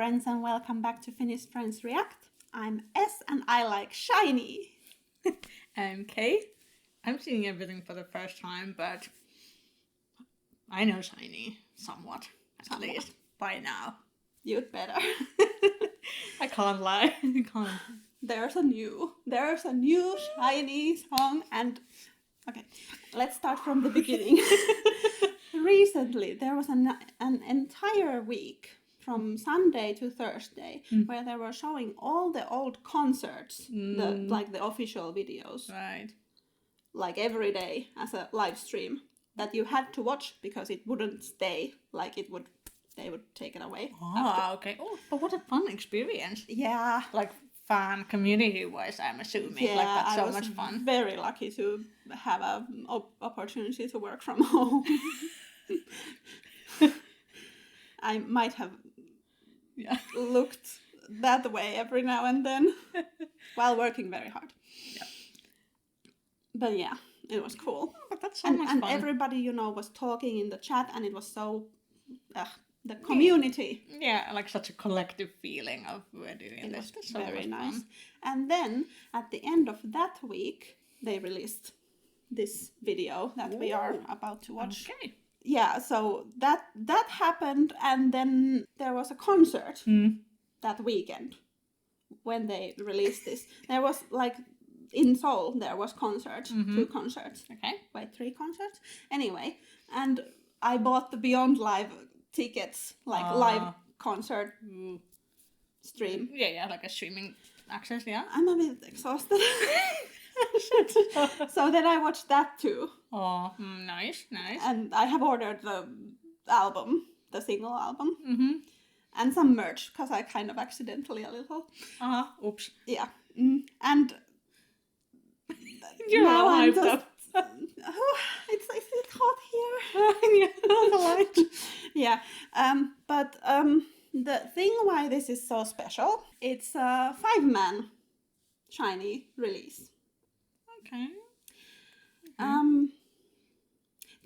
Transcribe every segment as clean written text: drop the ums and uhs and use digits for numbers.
friends, and welcome back to Finnish Friends React. I'm S and I like SHINee. I'm Kay. I'm seeing everything for the first time, but I know SHINee somewhat, at least, by now. You'd better. I can't lie. I can't. There's a new SHINee song, and okay, let's start from the beginning. Recently, there was an entire week from Sunday to Thursday where they were showing all the old concerts, the official videos, Right. like every day as a live stream that you had to watch because it wouldn't stay, they would take it away. Oh, okay. Oh, but what a fun experience. Yeah. Like fan community-wise, I'm assuming. Yeah, like that's so I was much fun. Very lucky to have an opportunity to work from home. I might have looked that way every now and then while working very hard. Yeah. But yeah, it was cool. Oh, but that's so much and fun. everybody, was talking in the chat, and it was so the community. Yeah, like such a collective feeling of we're doing It this. was So very much nice. fun. And then at the end of that week, they released this video that we are about to watch. Okay. Yeah, so that happened, and then there was a concert that weekend when they released this. There was in Seoul there was concert, 2 concerts. Okay. Wait, 3 concerts? Anyway, and I bought the Beyond Live tickets, live concert stream. Yeah, like a streaming access, yeah. I'm a bit exhausted. So then I watched that too. Oh, nice. And I have ordered the album, the single album, and some merch because I kind of accidentally a little. Oops. Yeah, and You're now all I'm hyped up. It's hot here. Yeah, the light. Yeah, but the thing why this is so special, it's a 5-man SHINee release. Okay.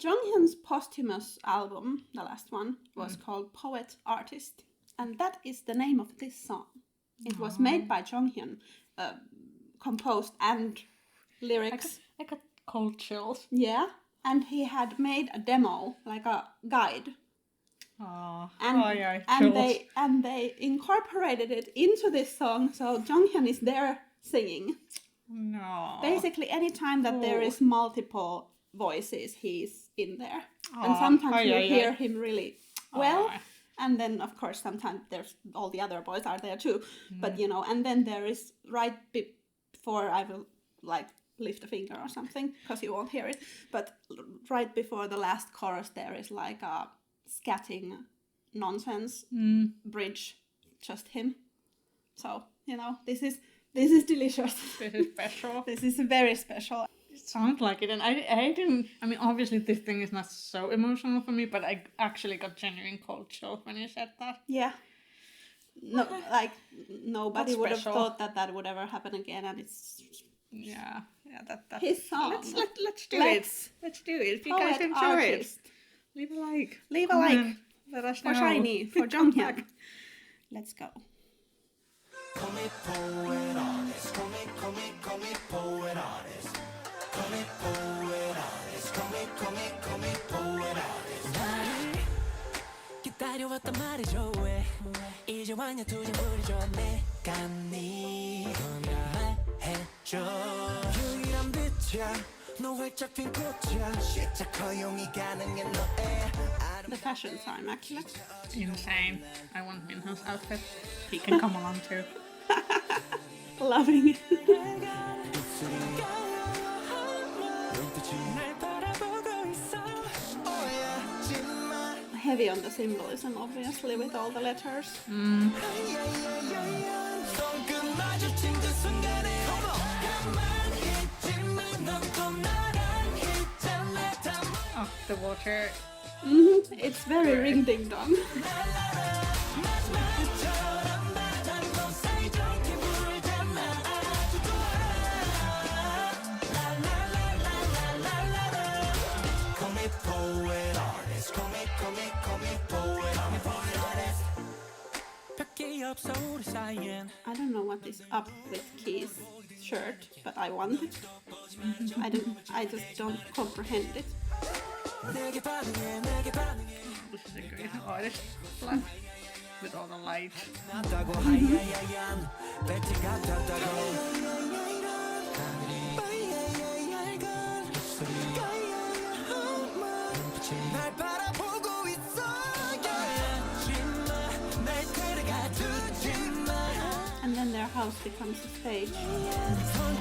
Jonghyun's posthumous album, the last one, was called Poet Artist, and that is the name of this song. It was made by Jonghyun, composed and lyrics. I got cold chills. Yeah, and he had made a demo, like a guide. Oh, And they incorporated it into this song, so Jonghyun is there singing. No. Basically, anytime that there is multiple voices, he's in there. And sometimes you hear him really well. And then, of course, sometimes there's all the other boys are there too. But, and then there is right before I will, lift a finger or something, because you won't hear it. But right before the last chorus, there is like a scatting nonsense bridge, just him. So, this is delicious. This is special. This is very special. It sounds like it, and I didn't. I mean, obviously, this thing is not so emotional for me, but I actually got genuine cold chills when you said that. Yeah. No, nobody That's would have special. thought that would ever happen again, and it's Yeah. That. his song. Let's do it. Let's do it. If you guys Poet enjoy Artist. it, leave a like. Leave a Comment. like Let us for know. SHINee, for Jonghyun. Let's go. Call me poet artist, call me poet artist. Call me poet artist, call me poet artist. 나를 기다려왔단 말이죠 왜 이제 왔냐 두지 무리죠 내가 네 말해줘 유일한 빛이야 너 활짝 핀 꽃이야 시작 허용이 가능해 너의 The fashion time, actually. Insane. I want Minho's outfit. He can come along too. Loving it. Heavy on the symbolism, obviously, with all the letters. Oh, the water. It's very ring ding dong. poet artist. Call me poet artist. I don't know what is up with Key's shirt, but I want it. I just don't comprehend it. This is a great artist. With all the light. And then their house becomes a stage.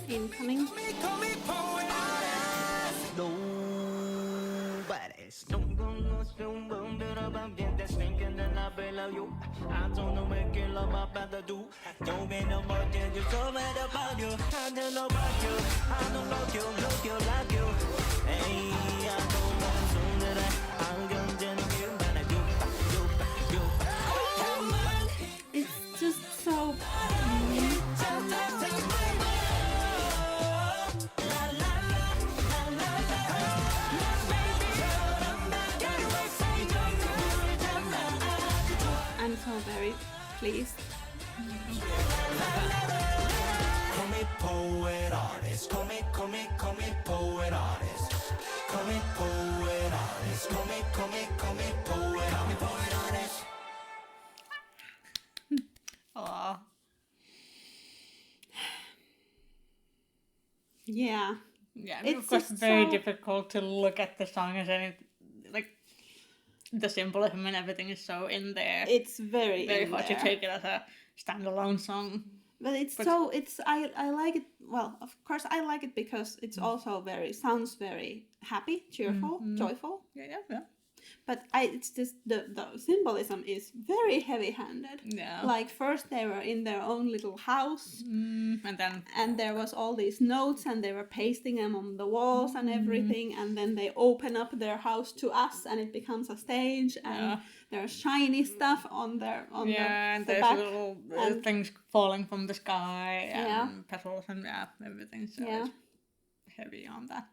Incoming. I don't know where you love my better do. Don't be no more than you so mad about you. I don't know about you. I don't love you, look you like you. Hey, I don't want to that I'm gonna do you, and I do. It's just so. I'm so very pleased. Call me poet artist. Call me poet artist. Call me poet artist. Call me poet artist. Aww. Yeah. Yeah, I mean, It's of course, just very so- difficult to look at the song as anything like the symbolism and everything is so in there. It's very Very in hard there. to take it as a standalone song. But I like it. Well, of course I like it because it's also sounds very happy, cheerful, joyful. Yeah. But it's just the symbolism is very heavy-handed. Yeah. Like first they were in their own little house, And then there was all these notes, and they were pasting them on the walls and everything. And then they open up their house to us, and it becomes a stage. And there's shiny stuff on and the there's back. little and- things falling from the sky and Yeah. petals and everything. So Yeah. it's heavy on that.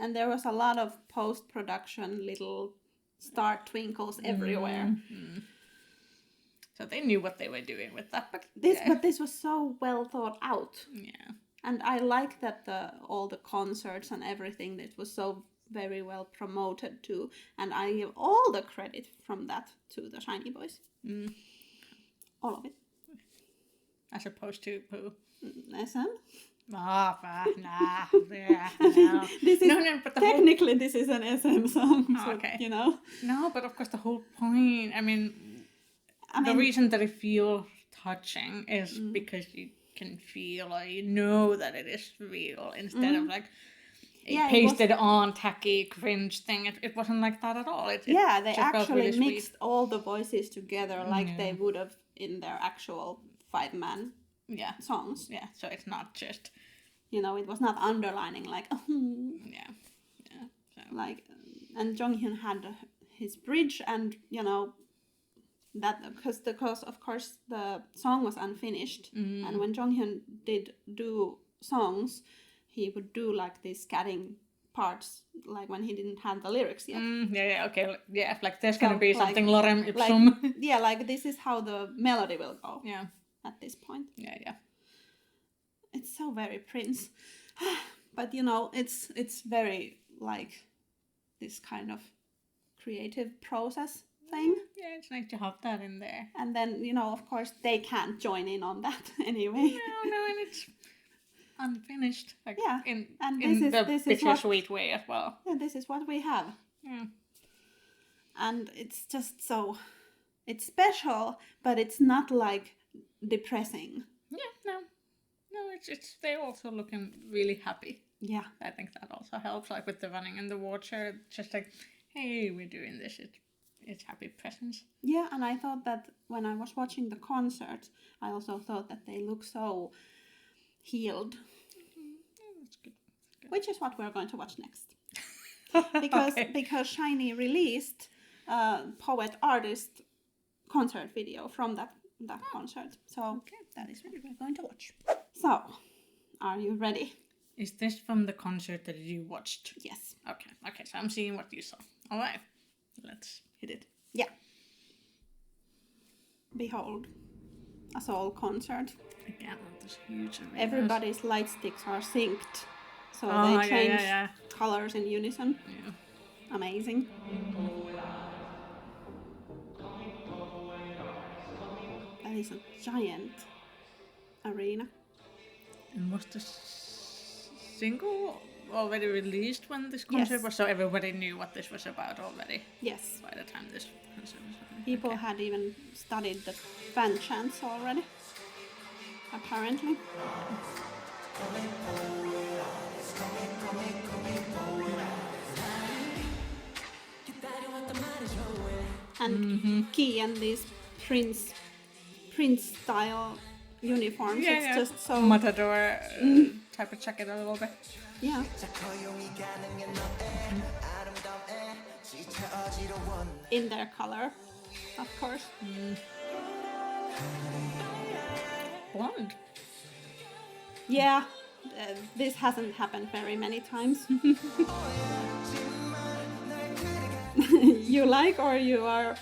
And there was a lot of post-production little star twinkles everywhere. So they knew what they were doing with that. But This was so well thought out. yeah. And I like that all the concerts and everything, that was so very well promoted too. And I give all the credit from that to the SHINee boys. All of it. As opposed to who? SM? Nah, yeah, no. This is but the technically this is an SM song. So, okay. You know. No, but of course the whole point. I mean, the reason that it feels touching is because you can feel or you know that it is real instead of like a pasted on tacky cringe thing. It wasn't like that at all. They actually really mixed sweet. all the voices together like they would have in their actual 5-man songs. Yeah, so it's not just It was not underlining like So. like, and Jonghyun had his bridge, and that because of course the song was unfinished, and when Jonghyun did do songs, he would do like these scatting parts, like when he didn't have the lyrics yet. Okay, like there's gonna be something like, lorem ipsum. Like this is how the melody will go. Yeah. At this point. Yeah. It's so very Prince, but it's very like this kind of creative process thing. Yeah, it's nice to have that in there. And then of course they can't join in on that anyway. No, and it's unfinished. Like, in this is bittersweet way as well. Yeah, this is what we have. Yeah. And it's just so, it's special, but it's not like depressing. Yeah, no, it's they're also looking really happy. Yeah. I think that also helps, like with the running in the water. Just like, hey, we're doing this. It's happy presence. Yeah, and I thought that when I was watching the concert, I also thought that they look so healed. That's good. Which is what we're going to watch next. Because SHINee released a poet artist concert video from that concert. So that is what we're going to watch. So, are you ready? Is this from the concert that you watched? Yes. Okay, so I'm seeing what you saw. All right, let's hit it. Yeah. Behold, a Soul concert. Again, this huge arenas. Everybody's light sticks are synced. So they change colors in unison. Yeah. Amazing. That is a giant arena. And was the single already released when this concert was? So everybody knew what this was about already? Yes. By the time this concert was happening. People had even studied the fan chants already. Apparently. And Key and these Prince style uniforms. It's just so Matador type of jacket a little bit. Yeah. In their color, of course. Blonde. Yeah, this hasn't happened very many times. You like, or you are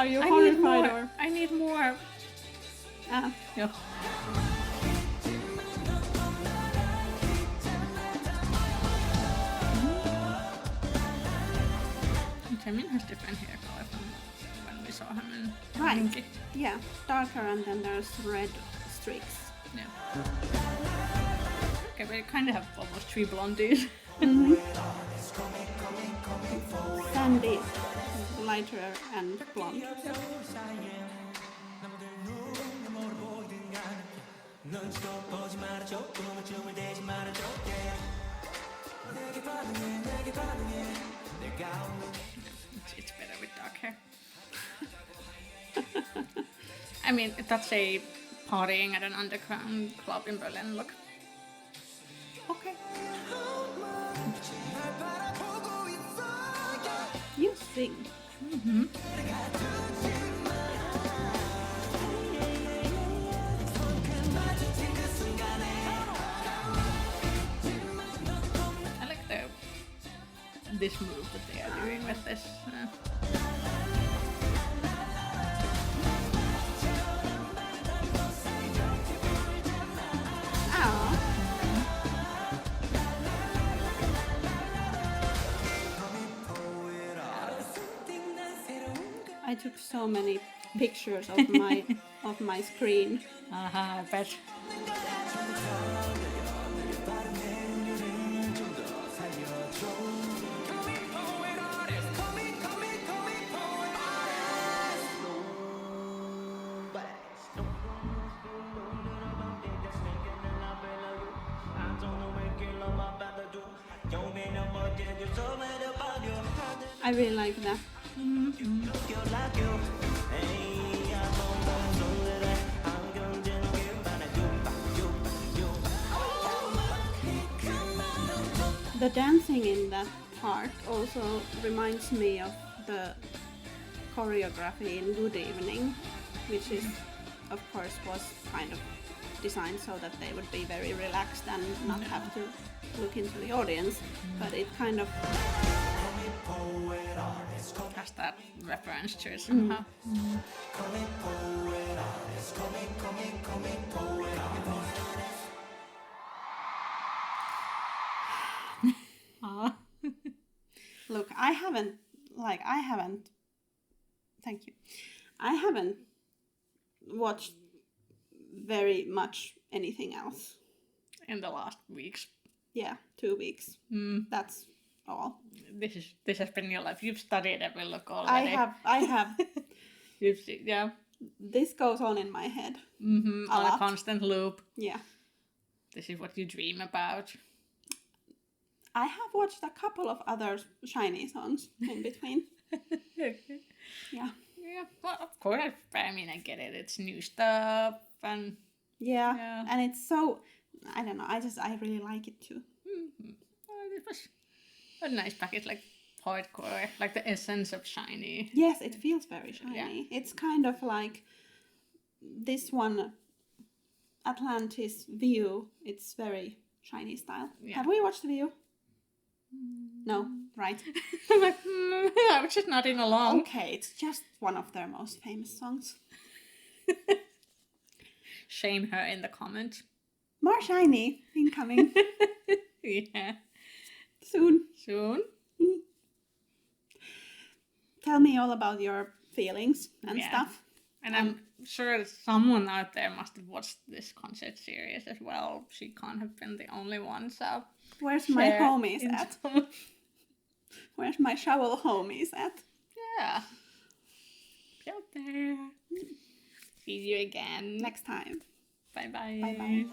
you horrified, or I need more. Yeah. Jamin has different hair color from when we saw him in Helsinki. Yeah, darker, and then there's red streaks. Yeah. Okay, but you kind of have almost three blondies. Sandy, lighter and blonde. It's better with dark hair. I mean, that's a partying at an underground club in Berlin look. Okay. You sing. I like this move that they are doing with this. I took so many pictures of my screen. I bet. I really like that. The dancing in that part also reminds me of the choreography in Good Evening, which is, of course, was kind of designed so that they would be very relaxed and not have to look into the audience, but it kind of has that reference to it somehow. Look, I haven't thank you. I haven't watched very much anything else. In the last weeks. Yeah, 2 weeks. That's all. This has been your life. You've studied every look already. I have. You've seen, yeah. This goes on in my head. On a constant loop. Yeah. This is what you dream about. I have watched a couple of other SHINee songs in between. Yeah. Yeah, well, of course. I mean, I get it. It's new stuff, and yeah, and it's so, I don't know. I really like it too. Mm-hmm. Well, it was a nice package, like hardcore, like the essence of SHINee. Yes, it feels very SHINee. Yeah. It's kind of like this one, Atlantis View. It's very SHINee style. Yeah. Have we watched the View? No, right. I was just nodding along. Okay, it's just one of their most famous songs. Shame her in the comments. More SHINee incoming. Yeah. Soon. Tell me all about your feelings and stuff. And I'm sure someone out there must have watched this concert series as well. She can't have been the only one, so... Where's my homies at? Where's my shovel homies at? Yeah. Be out there. See you again. Next time. Bye-bye. Bye-bye.